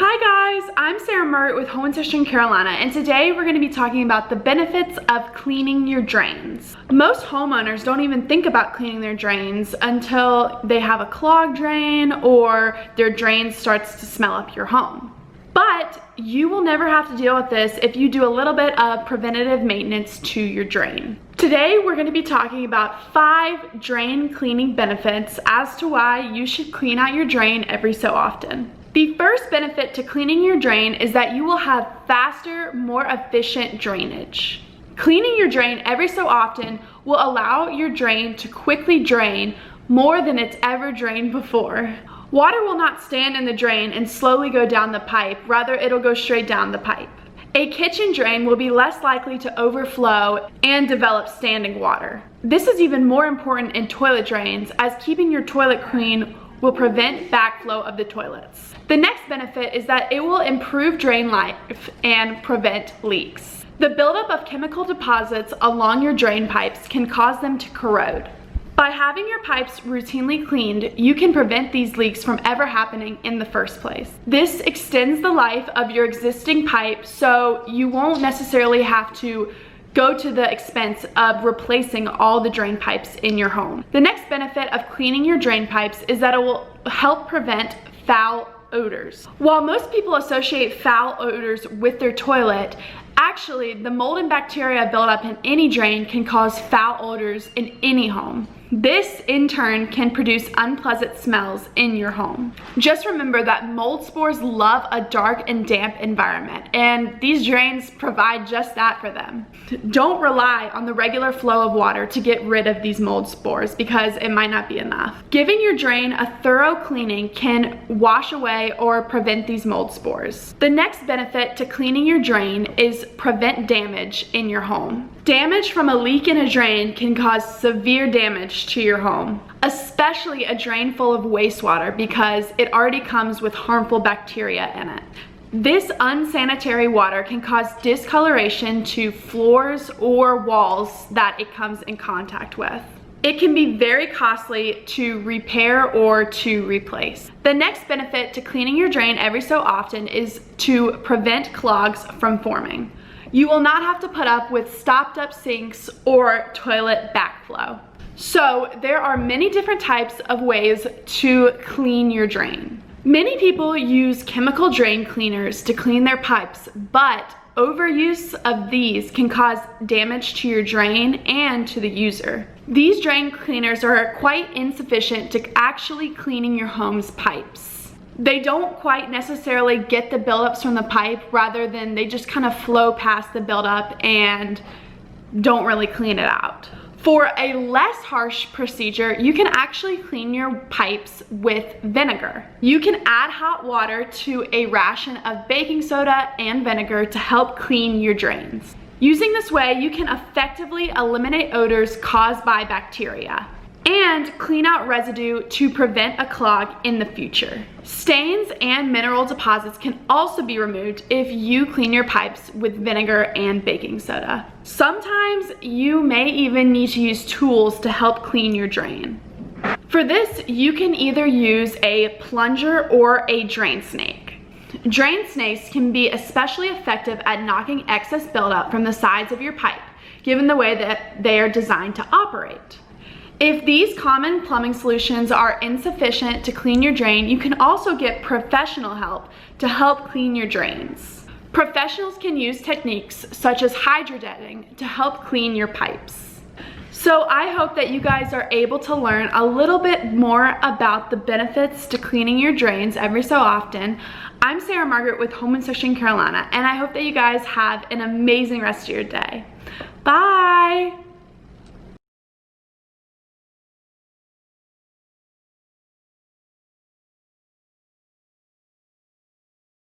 Hi guys, I'm Sarah Murray with Home Instruction Carolina, and today we're going to be talking about the benefits of cleaning your drains. Most homeowners don't even think about cleaning their drains until they have a clogged drain or their drain starts to smell up your home. But you will never have to deal with this if you do a little bit of preventative maintenance to your drain. Today we're going to be talking about 5 drain cleaning benefits as to why you should clean out your drain every so often. The first benefit to cleaning your drain is that you will have faster, more efficient drainage. Cleaning your drain every so often will allow your drain to quickly drain more than it's ever drained before. Water will not stand in the drain and slowly go down the pipe, rather it'll go straight down the pipe. A kitchen drain will be less likely to overflow and develop standing water. This is even more important in toilet drains, as keeping your toilet clean will prevent backflow of the toilets. The next benefit is that it will improve drain life and prevent leaks. The buildup of chemical deposits along your drain pipes can cause them to corrode. By having your pipes routinely cleaned, you can prevent these leaks from ever happening in the first place. This extends the life of your existing pipe, so you won't necessarily have to go to the expense of replacing all the drain pipes in your home. The next benefit of cleaning your drain pipes is that it will help prevent foul odors. While most people associate foul odors with their toilet, actually the mold and bacteria buildup in any drain can cause foul odors in any home. This in turn can produce unpleasant smells in your home. Just remember that mold spores love a dark and damp environment, and these drains provide just that for them. Don't rely on the regular flow of water to get rid of these mold spores, because it might not be enough. Giving your drain a thorough cleaning can wash away or prevent these mold spores. The next benefit to cleaning your drain is prevent damage in your home. Damage from a leak in a drain can cause severe damage to your home, especially a drain full of wastewater, because it already comes with harmful bacteria in it. This unsanitary water can cause discoloration to floors or walls that it comes in contact with. It can be very costly to repair or to replace. The next benefit to cleaning your drain every so often is to prevent clogs from forming. You will not have to put up with stopped up sinks or toilet backflow. So there are many different types of ways to clean your drain. Many people use chemical drain cleaners to clean their pipes, but overuse of these can cause damage to your drain and to the user. These drain cleaners are quite insufficient to actually cleaning your home's pipes. They don't quite necessarily get the buildups from the pipe, rather than they just kind of flow past the buildup and don't really clean it out. For a less harsh procedure, you can actually clean your pipes with vinegar. You can add hot water to a ration of baking soda and vinegar to help clean your drains. Using this way, you can effectively eliminate odors caused by bacteria and clean out residue to prevent a clog in the future. Stains and mineral deposits can also be removed if you clean your pipes with vinegar and baking soda. Sometimes you may even need to use tools to help clean your drain. For this, you can either use a plunger or a drain snake. Drain snakes can be especially effective at knocking excess buildup from the sides of your pipe, given the way that they are designed to operate. If these common plumbing solutions are insufficient to clean your drain, you can also get professional help to help clean your drains. Professionals can use techniques such as hydrodetting to help clean your pipes. So I hope that you guys are able to learn a little bit more about the benefits to cleaning your drains every so often. I'm Sarah Margaret with Home Instruction Carolina, and I hope that you guys have an amazing rest of your day. Bye!